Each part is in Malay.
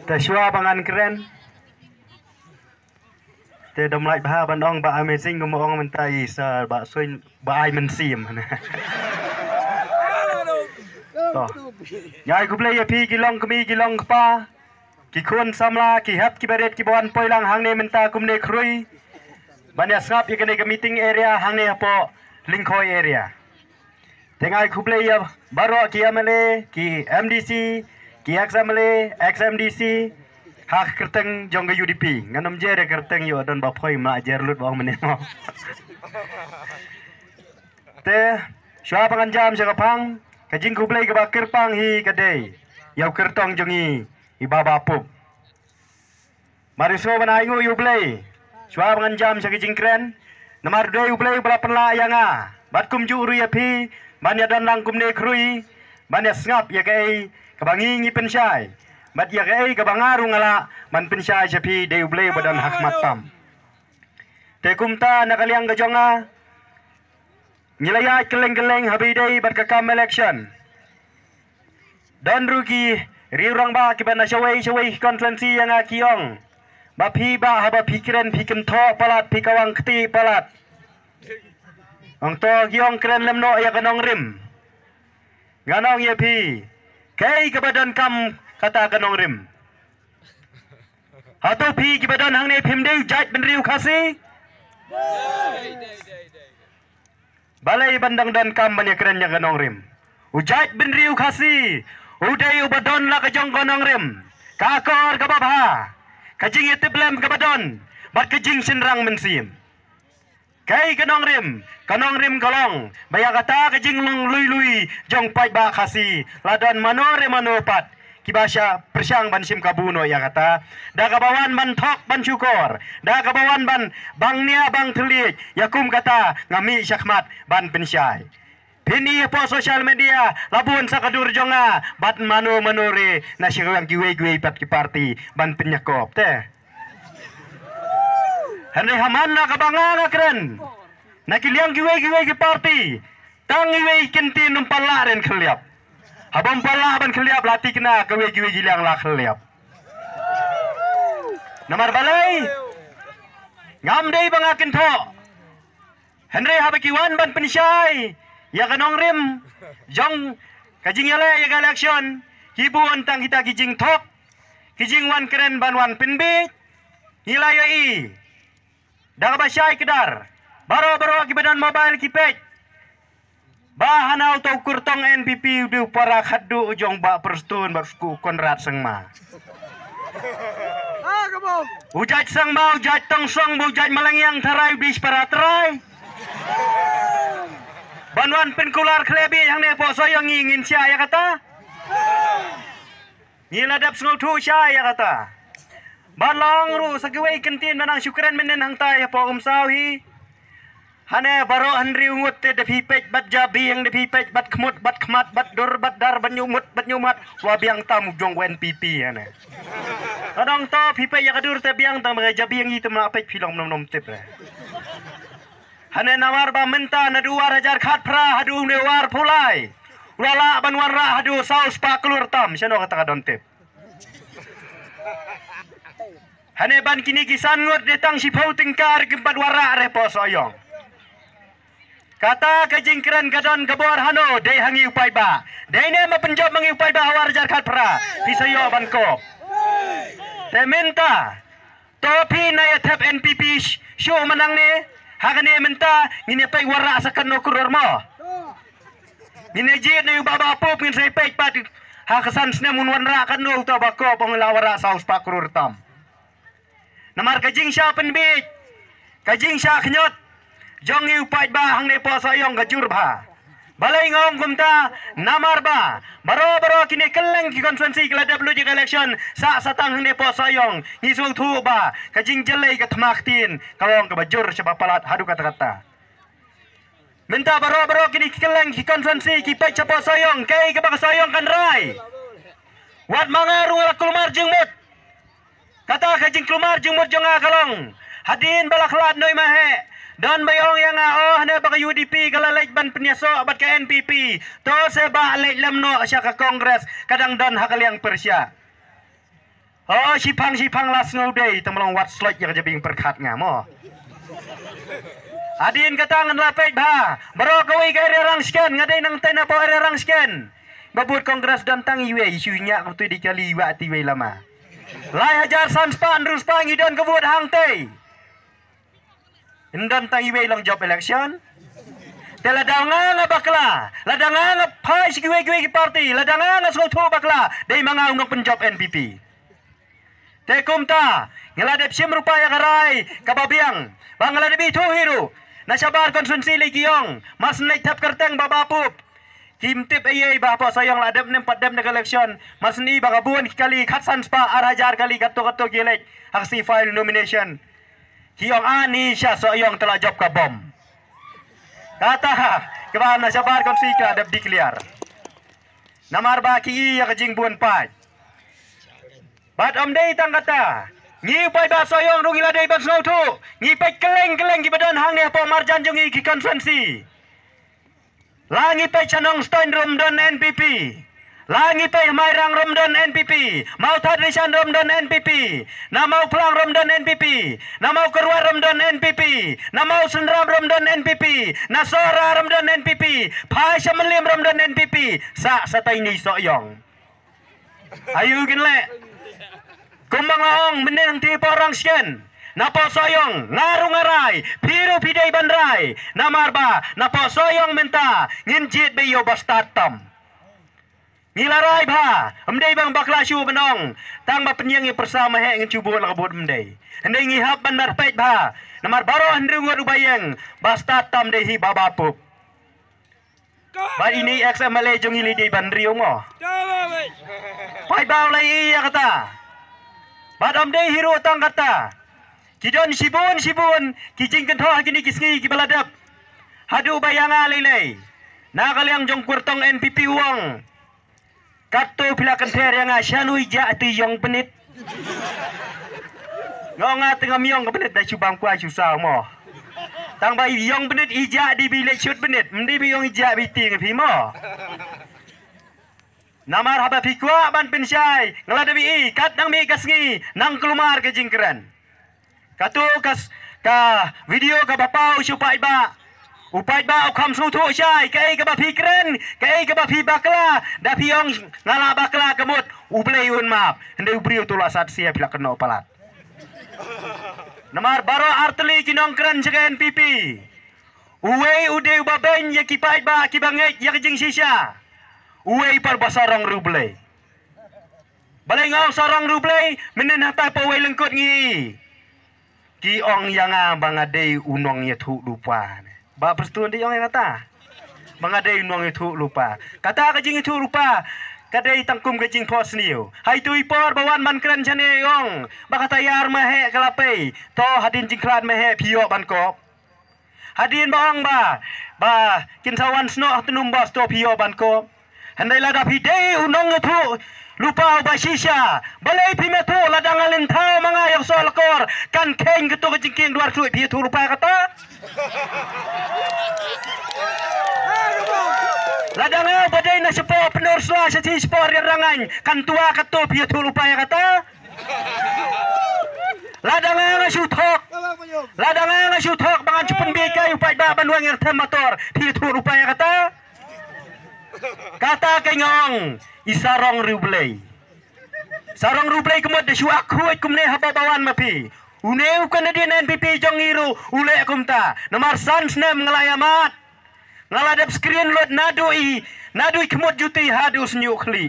Tashwa bangan keren. Te dom lại ba ban ong ba amazing ngom ong mentai sa ba soin ba ai men sim. To. Nyai ku play pi kilong kemi kilong pa. Ki khun samla ki hap ki baret ki bon poilang hangne menta kumne krui. Banya sap ikane ke meeting area hangne po lingkoi area. Tengai ku play ya baro ki amale ki MDC ki XMLA XMDC hak kerteng jong ke UDP nganom je de kerteng yo don ba phoi ma jer lut bong menemo. Te shwa pangan jam sa kapang kajing ku play ke ba kerpang hi kadai. Yau kertong jongi ibaba pup. Mariso banai ngu yu play. Shwa pangan jam sa kajing kren. Nomor 2 yu play bala penla yanga. Bat kum ju ru ya pi banya dan lang kum ne krui. Banya ngap ya kai kabangi ngi pensyai. Bat ya kai kabangaru ngala man pensyai sapi de yu play badan hak matam. Te kumta nakaliang gajonga. Nilayat keleng-keleng habi day bat kakam election. Don rugi riurang ba kiban syawai konferensi yang akiong. Ba pi ba haba pikiran pikem tho palat pikawang keti palat. Ang to giong keren lemno ya kanong rim. Nganong ya pi. Kay kabadan kam kata kanong rim. Hato pi kibadan hang ne pimdeu jat benriu kasi. Balai bandang dan kam banyak keren yang kanong rim. Ujat benriu kasi. Uday ubadon la kajong kanong rim. Kakor kababha. Kajing itiblem kabadon. Bat kajing sinrang mensim. Kay kanong rim kolong. Baya kata kajing lung lui jong pai ba kasi. Ladan manore manopat. Kibasya persyang ban sim kabuno ya kata. Da kabawan ban thok ban syukur. Da kabawan ban bang nia bang telik. Yakum kata ngami syakmat ban pensyai. Pini po social media labun sa kadur jonga bat mano manore na siyang giwe pat ki party ban penyakop teh. Henry haman na kabanga keren. Nakiliang giwe ki party. Tang giwe kinti num palaren khliap. Habang pala ban khliap lati kena giwe gilang la khliap. Namar balai. Ngam dei bangakin tho. Henry habakiwan ban pensyai. Ya kanong rim jong kajing yale ya election hibuan tang kita kijing tok kijing wan keren ban wan pinbi hilay i da basyai kedar baro kibadan mobile kipet bahanau to kurtong NPP du para khaddu jong ba perstun barsku konrad sengma ujat sengma ujat tong song ujat malangyang tarai bis para trai Banwan penkular klebi yang ne po soyong ngingin siya ya kata. Ngiladap sengutu siya ya kata. Balong ru sagiway kentin manang syukran menen hang tay po umsawi. Hane baro handri ungut te depi pej bat jabi yang depi pej bat kemut bat kemat bat dur bat dar bat nyumat wabiang tamu jong NPP hane. Kadang to pipe ya kadur te biang tam jabi yang itu melapet pilong nom tip le. Hane nawar ba menta na 2000 khat pra hadu ne war pulai. Wala ban warra hadu saus pa kelur tam siano kata kadon tip. Hane ban kini kisan ngot detang si pau tingkar gempat warra repo soyong. Kata kajing keren kadon kabor hano dei hangi upai ba. Dei ne mapenjob mangi upai ba war jar khat pra. Pisayo ban ko. Te menta topi na yatep NPP show manang ne. Hakane menta ngine pai warra sakan no kuror mo. Ngine jid ne baba pop ngin sai pai pat hakasan sne mun wanra kan no to bako panglawara saus pa kuror tam. Namar kajing sya penbit. Kajing sya khnyot. Jong yu pai ba hang ne po sayong gajur ba. Balai ngom kumta namar ba. Baro kini keleng ki konferensi kala WJ election sa satang hang ne po sayong ngisung thu ba kajing jelai ka thmaktin kalong ka bajur sa palat hadu kata-kata. Minta baro kini keleng ki konferensi ki pai sa po sayong kay ka ba sayong kan rai. Wat mangaru ala kulmar jengmut. Kata kajing kulmar jengmut jonga kalong. Hadin balaklat noy mahe. Dan bayong yang na baka UDP kalalait ban penyaso abat ka NPP to seba lait lemno siya ka Kongres kadang dan hakaliang Persya. Oh, sipang las ngudai temlong wat slot yang jebing perkat ngamo. Adin katangan lapet ba. Baro kawai ke area rang scan ngadai nang tena po area rang scan. Babut kongres dan tang iwe isunya kutu dikali wa tiwe lama. Lai hajar sanspan rus pangi dan kebut hang tei. Indan tang iwe long job election. Teladanga bakla, ladanga pai sikiwe ki party, ladanga soto bakla dei mga ungong penjob NPP. Tekumta ngeladep sim rupaya karai kababiang bangaladep itu hiru nasabar konsumsi legiyong mas naik tap kerteng babapup kim tip ayay bapa sayang ladep nem padem nag election mas ni bagabuan kali khatsan spa arajar kali kato gilek aksi file nomination kiyong ani siya sayang telah job ka bom kata kebahan nasabar konsumsi ka adep declare namar baki iya kajing buan pat Bat day tang kata, ngi pai ba soyong rung iladai bat snow tu, ngi pai keleng ki badan hang ne po marjan jong ki konferensi. Langi pai chanong stein rom don NPP. Langi pai mairang rom don NPP. Mau tadrisan rom don NPP. Na mau pelang rom don NPP. Na mau keluar rom don NPP. Na mau sendram rom don NPP. Na sora rom don NPP. Pai semelim rom don NPP. Sa satai ni soyong. Ayu ginle. Kumbang ong meneng ti porang sken. Napo soyong ngarung ngarai, piru pidai bandrai. Namarba napo soyong menta nginjit beyo bastatam. Ngilarai ba, amdai bang bakla syu benong. Tang ba penyangi bersama he ngicubu lakabut mendai. Hendai ngihap ban marpait ba. Namar baro hendrung ubayeng bastatam dehi babapup. Ba ini XMLA jong ili di bandriyo mo. Pai bau lai iya kata. Badam day hero tang kata. Kidon sibun kijing kentoh kini kisngi kibaladap. Hadu bayanga lelei. Nakaliang jong kurtong NPP uang. Kato pila kenter yang asyanu ija ati yong penit. Ngonga tengah miong ke penit dah cubang kuah susah mo. Tang bayi yong penit ija di bilik shoot penit. Mndi biyong ija biti ngepi mo. Namar haba pikwa ban pensyai ngelada bi kat nang mi kasngi nang kelumar ke jingkran. Katu kas ka video ka bapau supai ba. Upai ba ukam sutu syai kai ka ba pikren kai ka ba pi bakla da piong ngala bakla kemut ublei un map. Hende ubriu tula sat sia bila kena palat. Namar baro arteli kinongkran jaga NPP. Uwe ude ubaben ya kipai ba kibanget ya kejing sisa. Uwe par basarang rublay. Balay ngaw sarang rublay, menen hata pa uwe lengkot ngi. Ki ong yang bangadei unong ya tu lupa. Ba perstuan di ong yang kata. Bangadei unong ya tu lupa. Kata kajing itu lupa. Kadai tangkum kajing pos niu. Hai tu ipor bawan man kran chane ong. Baka tayar mahe kalapai. To hadin jingklan mahe piyok bankop. Hadin baong ba. Ba kinsawan snoh tenum bos to piyok bankop. Handai lada pidei unong itu lupa basisya balai pimetu ladang alintau mga yang solkor kan keng gitu kejingking luar suit pitu lupa kata ladang badai na sepo penur sela seti spor rangan kan tua katu pitu lupa kata ladang sutok bangan cepun bikai upai ba banwang yang motor pitu lupa kata kata kenyong isarong rublay sarong rublay kemot de suak huat kumne haba bawan mapi uneu kan di NPP jong iru ule kumta nomor sans nem ngelayamat ngaladap screen load nadui kemot juti hadu senyukli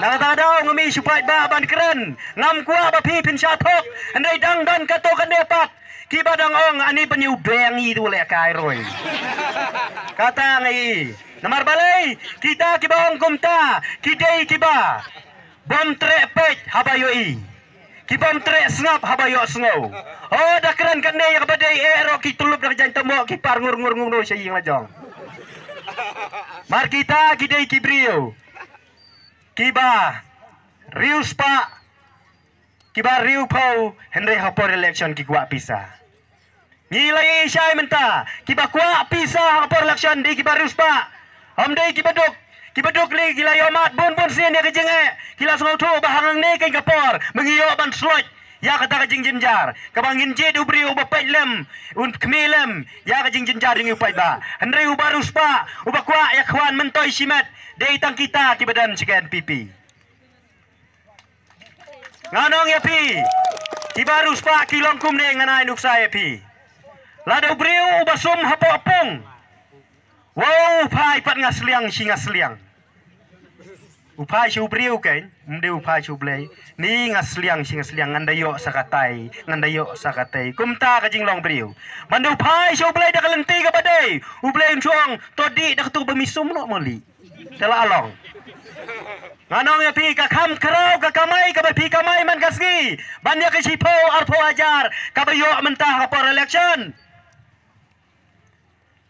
nakatadaw ngami supaya ba ban keren ngam kuah bapi pinsyatok andai dang dan kato kandepak kibadang ong ani penyu bengi tu le kairoi kata ngai namar balai kita kibawang kumta kidei kiba bom trek pek habayoi kibom trek sngap habayo sngow oh dakran kan ne kabadai ero ki tulup dak jan tembok ki par ngur no saying lajong mar kita kidei kibrio kiba rius pa kiba riu pau hendai hapor election ki kwa pisa ngilai syai menta kiba kwa pisa hapor election di kiba rius pa Hamdai kibadok Kibaduk li gila yomat bun sin ya kejeng kila semau tu bahang ni kain kapor mengiyo ban slot ya kata kejeng jenjar kabangin jed ubri uba lem un kemilem ya kejeng jenjar dengan upai ba hendrai ubarus pa uba kwa ya kawan mentoi simat dei tang kita kibadan sekian pipi nganong ya pi kibarus pa kilong kum ne nganai nuksa ya pi lada ubri uba sum hapo apung wow pai pat ngasliang singasliang upai chu briu kain mde upai chu blai ni ngasliang singasliang ngandayo sakatai kumta ka jinglong briu mandu upai chu blai dak lenti ka badai ublai chuang todi dak tu bemisum no moli tela along nganong ya pi ka kham krau ka kamai ka pi kamai man kasgi banya ka sipo arpo ajar ka bayo mentah ka por election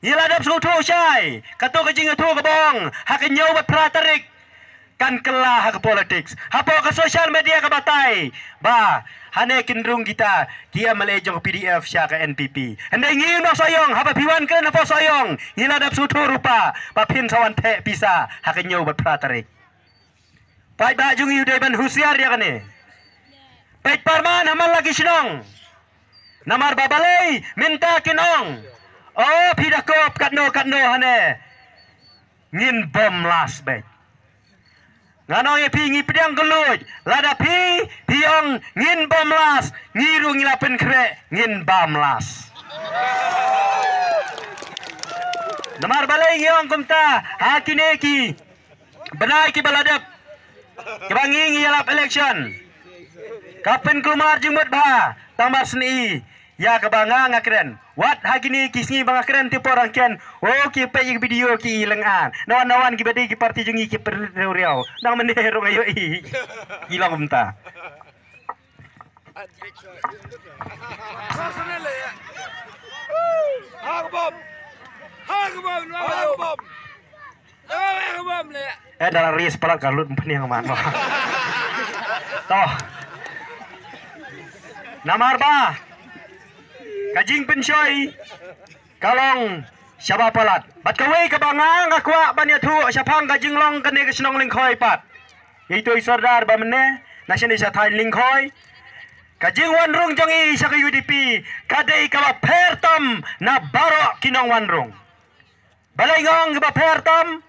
iladap sutu syai katu ka jing tu ka bong hakinyo bat pratarik kan kelah ke politics hapo ke social media ke batai ba hane kindrung kita kia melejong PDF sya ke NPP hendai ngiu no soyong hapa piwan ke napa soyong ngila dap sutu rupa papin sawan te bisa hakenyo bat pratarik pai ba jung yu dai ban husiar ya kane pait parman hamal lagi sinong namar babalai minta kinong oh pidakop katno hane ngin bom last bet nganong ye pingi pedang geluj lada piong ngin bamlas ngiru ngilapen kre ngin bamlas namar balai ngiong kumta hakine ki benai ki baladap kebangi ngilap election kapen kelumar jumut ba tambah seni ya kebanga ngakren wat hakini kisni bang akren ti porang ken oh ki pe video ki lengan nawan ki badi ki parti jungi ki riau nang menero ngayo i ilang umta dalam ris palak kalut yang mana toh namar ba kajing pensyoi kalong syaba palat bat kawai kabanga ngakwa banya thu syapang kajing long kane kesnong lingkhoi pat yaitu isardar ba mene nasyani sa thai lingkhoi kajing wanrung jongi sa UDP kadai kaba pertam na baro kinong wanrung balai ngong kaba pertam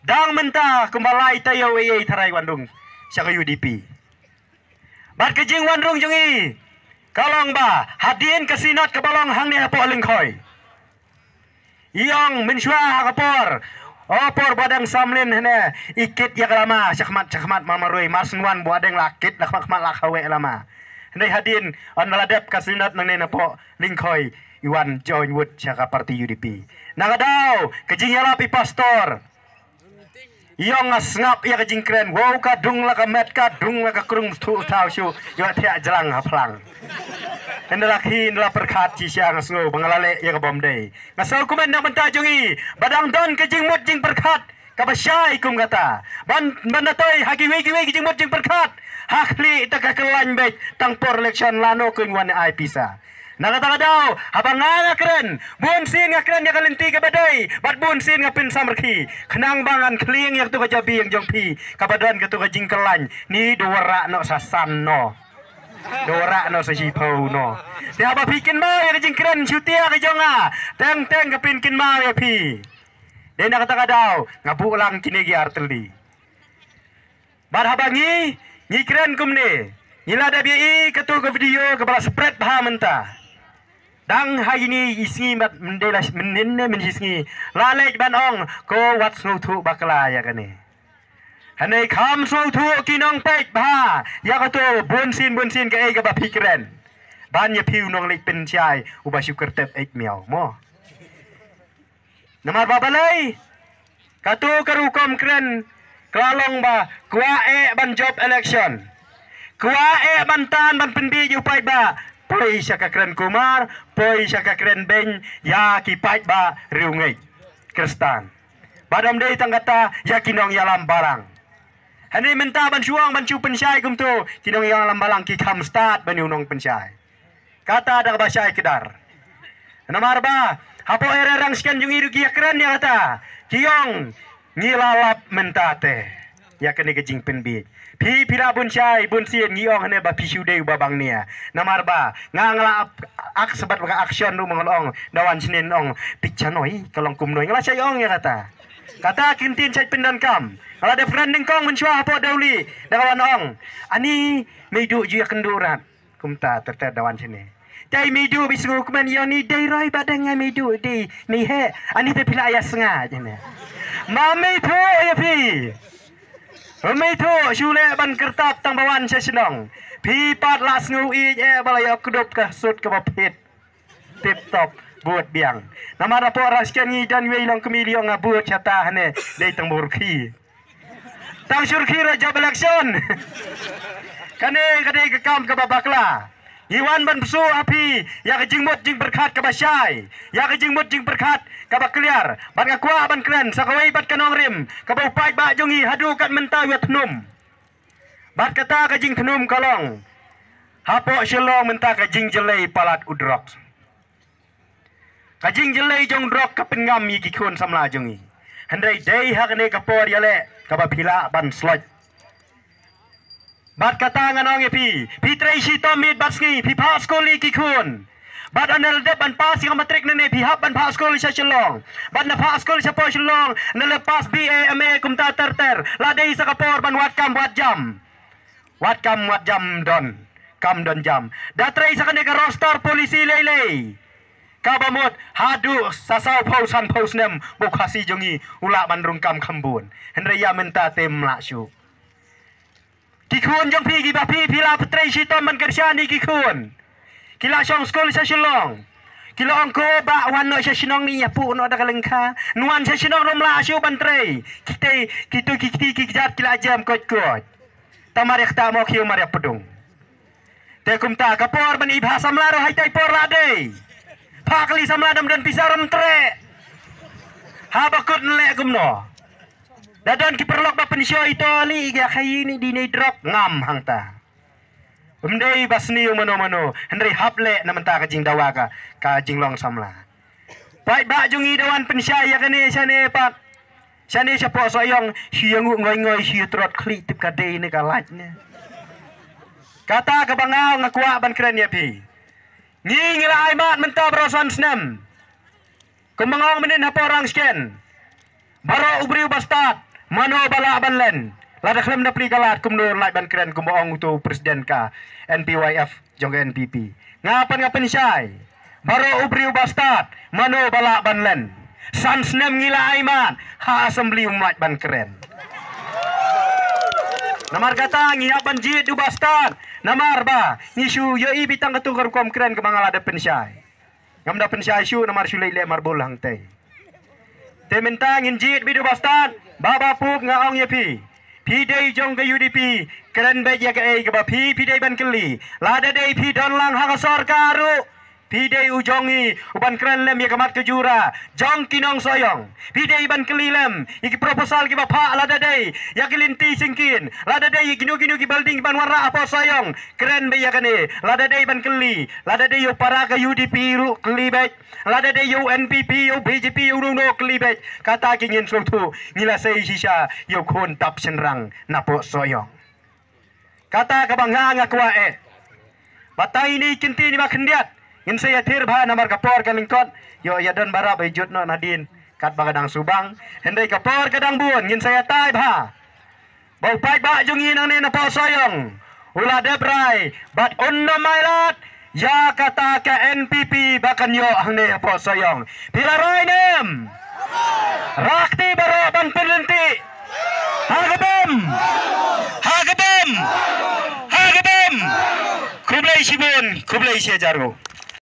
dang menta kumbalai tayo ei tharai wanrung sa UDP bat kajing wanrung jongi kalong ba hadin kesinat ke balong hang ni hapo lingkhoi iong mensua kapor opor badang samlin hene ikit ya lama chakmat mamarui marsenwan badang lakit lakmak lakawe lama hene hadin on meladap kesinat nang ni hapo lingkhoi iwan join wood chaka parti UDP nagadau kejing yalapi pastor iong ngasngap ya kejing kren wow ka dung la ka met ka dung la ka krung tu tau syu yo thia jalang haplang Kendalaki nela perkat cisya ngasngo bangalale ya ka bomdei ngasau kumen na benta jungi badang don kejing mut jing perkat kabasyai kum kata ban banatoy hakiwi kejing mut jing perkat hakli taka kelan bet tang por election lano kun wan ai pisa nakata daw habang ngakren bun sin ngakren ya kalenti ka badai bat bun sin ngapin samerki kenang bangan kling yak tu ka jabi yang jongpi kabadan ka tu ka jing kelan ni dora no sasan no dora no sa sipo no dia apa bikin mau ya kejing keren syutia ke jonga teng kepin kin mau ya pi dia nak kata daw ngabu ulang kini gi arteli bar habangi ngi keren kumne ngila da bi ketu ke video ke bala spread bah menta dang hari ni isngi mat mendela menenne menisngi lalek banong ko wat snu thu bakla ya kane hanai kham so thu kinong pek ba ya ka to bonsin ke ai ka ba pikren ban ya piu nong lek pen chai uba syukur tep ek miao mo namar babalai ka to karukom kren kalong ba kwa ban job election kwa ban tan ban penbi upai ba poi sya ka kren kumar poi sya ka kren ben ya ki pai ba riungai kristan badam dei tanggata ya kinong yalam barang hani menta ban suang ban chu pensyai kum tu kinong yang lambalang ki kham start ban unong pensyai kata ada bahasa kedar namar ba hapo ererang skan jungi rugi akran ya kata kiong ngilalap mentate ya kene ke jing penbi pi pira bun chai bun sien ngiong hane ba pisu de babang nia namar ba ngangla ak sebat baka action ru mangolong dawan sinen ong pichanoi kalong kumnoi ngala chai ong ya kata kintin chai pendan kam kalau ada friending kong menchua apa dauli dawan ong ani meidu ju ya kenduran kumta terter dawan sini dai meidu bisu kuman yoni dai roi badang meidu di ni he ani te pila ayas nga jene mami tu ya pi mami tu shule ban kertap tang bawan sesenong pi pat las ngui balaya kudup ka sut ka bapit tip top buat biang nama rapor raskan ni dan wei long kemili ong buat chata hane dei tang burki tang surki raja election kane ke kam ka babakla Iwan ban besu api ya ke jingmut jing berkat ke basyai ya ke jingmut jing berkat ke bakliar ban ka kwa ban kren sakawai bat kanong rim ke bau pai ba jongi hadu kat mentau ya tnum bat kata ke jing tnum kolong hapo syelong menta ke jing jelai palat udrok ka jing jelai jong drok ke pengam yi kikun samla jongi handai dei hak ne ka por yale ka ba phila ban sloj bat kata nganong pi trai si tomit bat ski pi pa skoli kikun bat anel de ban pas yang matrik nene pi hap ban pa skoli sa chelong bat na pa skoli sa po chelong na lepas BAMA kumta terter la dei sa kapor ban wat kam wat jam don kam don jam da trai sa kane ka roster polisi lele kabamut hadu sasau pausan pausnem bukasi jongi ula ban rungkam khambun henrya menta tem laksu kikun jong pi giba pi pila petrai sitom man kersyani kikun kila syong skol sa shilong kila ongko ba wan no sa sinong ni yapu no da kalengka nuan sa sinong romla asyu bantrei kitu kijat kila jam kot tamarek ta mo kiu maria pedung te kumta kapor ban ibha samlaro hai tai por lade pakli samladam dan pisaram tre habakut le gumno dadan kiperlok ba pensyo ito ali ga kayini dinay drop ngam hangta umdei basni umano henry haple namanta ka jing dawaka ka jing long samla pai ba jungi dawan pensya ya kane sane pak sane sa po soyong siyangu ngoy si trot kli tip ka day ni ka light ne kata ka bangaw ngakwa ban kren ya pi ngingila aimat menta brosan snem kumangong menin haporang sken baro ubriu bastat mano bala banlen lada klem na plikalat kumnur lai ban kren kumboong tu presiden ka NPYF jong NPP ngapan syai baro ubriu bastat mano bala banlen sansnem ngila aiman ha assembly umat ban kren namar kata ngiap banjid du bastat namar ba ngisu yo ibitang katukar kom kren kemangala da pensyai ngamda pensyai syu namar sulai le marbol hang tei tementang injit bidu bastan baba puk ngaong ya pi dei jong ke UDP keren be ya ke ba pi dei ban keli lada dei pi don lang hang sorkaru pi dei ujongi uban keren lem ya kamat ke jura jong kinong soyong pi dei ban keli lem iki proposal ki bapa lada dei ya kelinti singkin lada dei ginu ki building ban warna apa soyong keren be ya kane lada dei ban keli lada dei yo para ke UDP ru keli be lada dei yo NPP yo BJP yo no keli be kata kingin suatu ngila sei sisa yo kon tap senrang napo soyong kata kabangha ngakwa batai ni kinti ni makendiat in saya tirba namar kapor kalingkot yo ya don bara bejut no nadin kat bagadang subang hendai kapor kadang bun ngin saya tai ba bau pai ba jungi nang ne na po soyong ula debrai bat unno mailat ya kata ke NPP bakan yo hang ne po soyong pilaroy nem rakti baro ban penenti hagabem kublai sibun kublai sia jaru